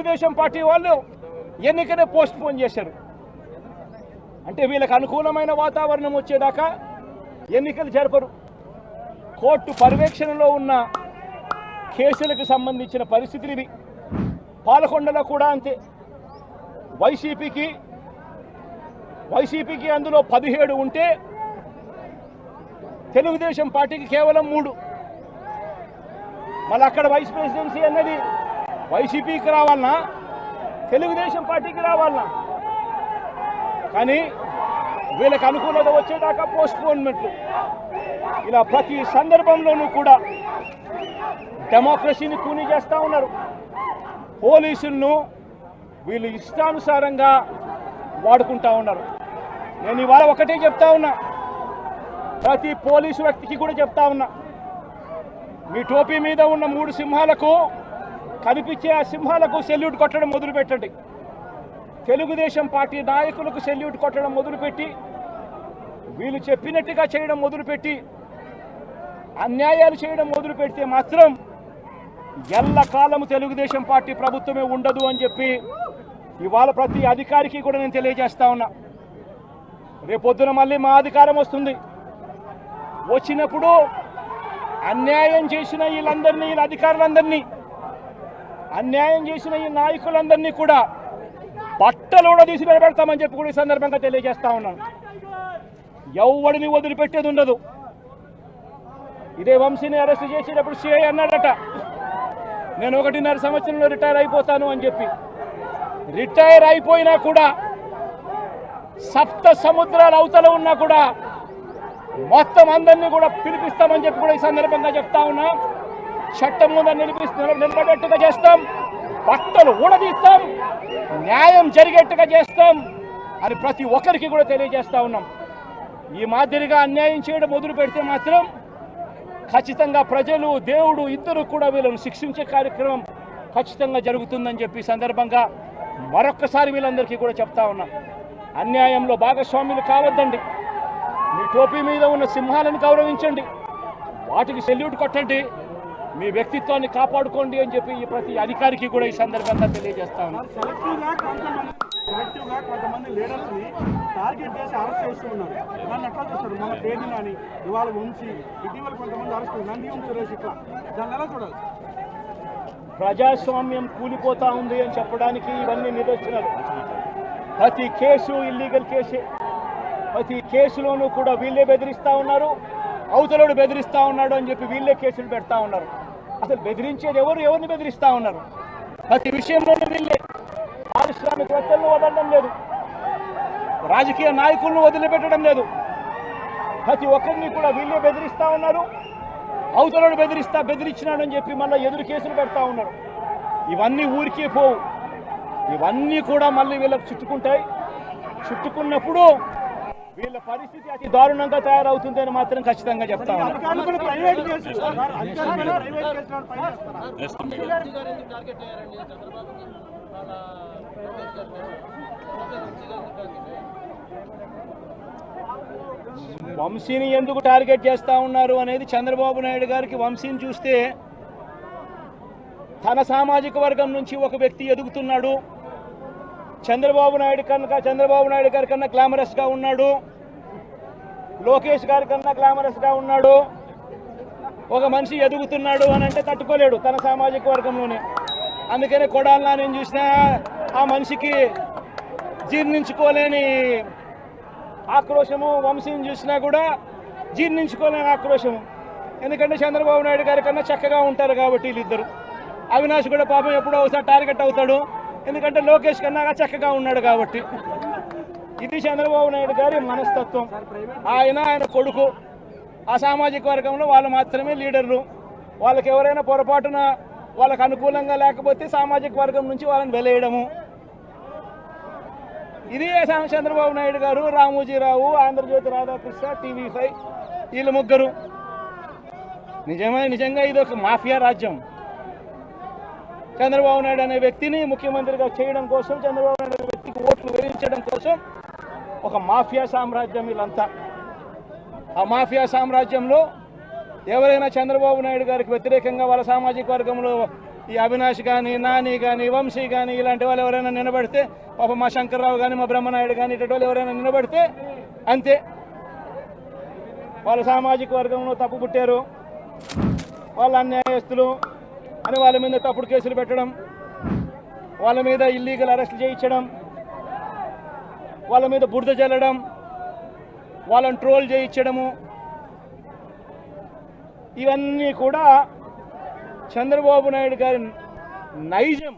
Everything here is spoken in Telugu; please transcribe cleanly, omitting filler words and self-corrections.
తెలుగుదేశం పార్టీ వాళ్ళు ఎన్నికనే పోస్ట్ పోన్ చేశారు. అంటే వీళ్ళకి అనుకూలమైన వాతావరణం వచ్చేదాకా ఎన్నికలు జరపరు. కోర్టు పర్యవేక్షణలో ఉన్న కేసులకు సంబంధించిన పరిస్థితులు ఇవి. పాలకొండలో కూడా అంతే. వైసీపీకి అందులో 17 ఉంటే తెలుగుదేశం పార్టీకి కేవలం 3. మళ్ళీ అక్కడ వైస్ ప్రెసిడెన్సీ అన్నది వైసీపీకి రావాలన్నా తెలుగుదేశం పార్టీకి రావాలన్నా, కానీ వీళ్ళకి అనుకూలత వచ్చేదాకా పోస్ట్పోన్మెంట్లు. ఇలా ప్రతి సందర్భంలోనూ కూడా డెమోక్రసీని కూనీ చేస్తూ ఉన్నారు. పోలీసులను వీళ్ళు ఇష్టానుసారంగా వాడుకుంటా ఉన్నారు. నేను ఇవాళ ఒకటే చెప్తా ఉన్నా, ప్రతి పోలీసు వ్యక్తికి కూడా చెప్తా ఉన్నా, మీ టోపీ మీద ఉన్న 3 సింహాలకు కనిపించే ఆ సింహాలకు సెల్యూట్ కొట్టడం మొదలుపెట్టండి. తెలుగుదేశం పార్టీ నాయకులకు సెల్యూట్ కొట్టడం మొదలుపెట్టి వీళ్ళు చెప్పినట్టుగా చేయడం మొదలుపెట్టి అన్యాయాలు చేయడం మొదలు పెడితే మాత్రం ఎల్లకాలం తెలుగుదేశం పార్టీ ప్రభుత్వమే ఉండదు అని చెప్పి ఇవాళ ప్రతి అధికారికి కూడా నేను తెలియజేస్తా ఉన్నా. రేపొద్దున మళ్ళీ మా అధికారం వస్తుంది. వచ్చినప్పుడు అన్యాయం చేసిన వీళ్ళందరినీ, వీళ్ళ అధికారులందరినీ, అన్యాయం చేసిన ఈ నాయకులందరినీ కూడా బట్టలు కూడా తీసి నిలబెడతామని చెప్పి కూడా ఈ సందర్భంగా తెలియజేస్తా ఉన్నాను. ఎవడిని వదిలిపెట్టేది ఉండదు. ఇదే వంశీని అరెస్ట్ చేసేటప్పుడు సిఐ అన్నాడట, నేను 1.5 సంవత్సరంలో రిటైర్ అయిపోతాను అని చెప్పి. రిటైర్ అయిపోయినా కూడా సప్త సముద్రాల అవతల ఉన్నా కూడా మొత్తం అందరినీ కూడా పిలిపిస్తామని చెప్పి కూడా ఈ సందర్భంగా చెప్తా ఉన్నా. చట్టం ముందు నిలబడేట్టుగా చేస్తాం, బట్టలు ఊడదీస్తాం, న్యాయం జరిగేట్టుగా చేస్తాం అని ప్రతి ఒక్కరికి కూడా తెలియజేస్తా ఉన్నాం. ఈ మాదిరిగా అన్యాయం చేయడం మొదలు పెడితే మాత్రం ఖచ్చితంగా ప్రజలు, దేవుడు ఇద్దరు కూడా వీళ్ళను శిక్షించే కార్యక్రమం ఖచ్చితంగా జరుగుతుందని చెప్పి సందర్భంగా మరొక్కసారి వీళ్ళందరికీ కూడా చెప్తా ఉన్నా. అన్యాయంలో భాగస్వాములు కావద్దండి. మీ టోపీ మీద ఉన్న సింహాలను గౌరవించండి, వాటికి సెల్యూట్ కొట్టండి, మీ వ్యక్తిత్వాన్ని కాపాడుకోండి అని చెప్పి ఈ ప్రతి అధికారికి కూడా ఈ సందర్భంగా తెలియజేస్తా ఉన్నాను. సెలెక్టివ్గా కొంతమంది లీడర్స్ని టార్గెట్ చేసి అరెస్ట్ చేస్తూ ఉన్నారు. దాన్ని ఎట్లా చూస్తారు? మన పేరుని అని ఇవాళ ఉంచి ఇటీవల కొంతమంది అరెస్ట్, నందిగం సురేష్, ఇట్లా దాన్ని ఎలా చూడాలి? ప్రజాస్వామ్యం కూలిపోతా ఉంది అని చెప్పడానికి ఇవన్నీ నిదర్శనాలు. ప్రతి కేసు ఇల్లీగల్ కేసే. ప్రతి కేసులోనూ కూడా వీళ్ళే బెదిరిస్తూ ఉన్నారు, అవతలోడు బెదిరిస్తూ ఉన్నాడు అని చెప్పి వీళ్ళే కేసులు పెడతా ఉన్నారు. అసలు బెదిరించేది ఎవరిని బెదిరిస్తూ ఉన్నారు? ప్రతి విషయంలోనూ వీళ్ళే. పారిశ్రామికవేత్తలను వదలడం లేదు, రాజకీయ నాయకులను వదిలిపెట్టడం లేదు. ప్రతి ఒక్కరిని కూడా వీళ్ళే బెదిరిస్తూ ఉన్నారు, అవతలోడు బెదిరించినాడు అని చెప్పి మళ్ళీ ఎదురు కేసులు పెడతా ఉన్నారు. ఇవన్నీ ఊరికే పోవు, ఇవన్నీ కూడా మళ్ళీ వీళ్ళకి చుట్టుకుంటాయి. చుట్టుకున్నప్పుడు వీళ్ళ పరిస్థితి అతి దారుణంగా తయారవుతుందని మాత్రం ఖచ్చితంగా చెప్తా ఉన్నాను. వంశీని ఎందుకు టార్గెట్ చేస్తా ఉన్నారు అనేది చంద్రబాబు నాయుడు గారికి వంశీని చూస్తే తన సామాజిక వర్గం నుంచి ఒక వ్యక్తి ఎదుగుతున్నాడు, చంద్రబాబు నాయుడు గారి కన్నా గ్లామరస్గా ఉన్నాడు, లోకేష్ గారి కన్నా గ్లామరస్గా ఉన్నాడు, ఒక మనిషి ఎదుగుతున్నాడు అని అంటే తట్టుకోలేడు తన సామాజిక వర్గంలోనే. అందుకనే కొడాలని నేను చూసినా ఆ మనిషికి జీర్ణించుకోలేని ఆక్రోశము, వంశీని చూసినా కూడా జీర్ణించుకోలేని ఆక్రోశము. ఎందుకంటే చంద్రబాబు నాయుడు గారి కన్నా చక్కగా ఉంటారు కాబట్టి వీళ్ళిద్దరు. అవినాష్ కూడా పాపం ఎప్పుడో ఒకసారి టార్గెట్ అవుతాడు, ఎందుకంటే లోకేష్ కన్నా చక్కగా ఉన్నాడు కాబట్టి. ఇది చంద్రబాబు నాయుడు గారి మనస్తత్వం. ఆయన కొడుకు ఆ సామాజిక వర్గంలో వాళ్ళు మాత్రమే లీడర్లు. వాళ్ళకి ఎవరైనా పొరపాటున వాళ్ళకు అనుకూలంగా లేకపోతే సామాజిక వర్గం నుంచి వాళ్ళని వెలేయడము. ఇది చంద్రబాబు నాయుడు గారు, రామోజీరావు, ఆంధ్రజ్యోతి రాధాకృష్ణ, TV5 వీళ్ళు ముగ్గురు. నిజంగా ఇది ఒక మాఫియా రాజ్యం. చంద్రబాబు నాయుడు అనే వ్యక్తిని ముఖ్యమంత్రిగా చేయడం కోసం, చంద్రబాబు నాయుడు అనే వ్యక్తికి ఓట్లు వేయించడం కోసం ఒక మాఫియా సామ్రాజ్యం వీళ్ళంతా. ఆ మాఫియా సామ్రాజ్యంలో ఎవరైనా చంద్రబాబు నాయుడు గారికి వ్యతిరేకంగా వాళ్ళ సామాజిక వర్గంలో ఈ అవినాష్ కానీ, నాని కానీ, వంశీ కానీ ఇలాంటి వాళ్ళు ఎవరైనా నిలబడితే, పాప మా శంకర్రావు కానీ, మా బ్రహ్మనాయుడు కానీ ఇటువంటి వాళ్ళు ఎవరైనా నిలబడితే అంతే, వాళ్ళ సామాజిక వర్గంలో తప్పు పుట్టారు, వాళ్ళ అన్యాయస్తులు అని వాళ్ళ మీద తప్పుడు కేసులు పెట్టడం, వాళ్ళ మీద ఇల్లీగల్ అరెస్ట్ చేయించడం, వాళ్ళ మీద బురద జల్లడం, వాళ్ళని ట్రోల్ చేయించడము, ఇవన్నీ కూడా చంద్రబాబు నాయుడు గారి నైజం.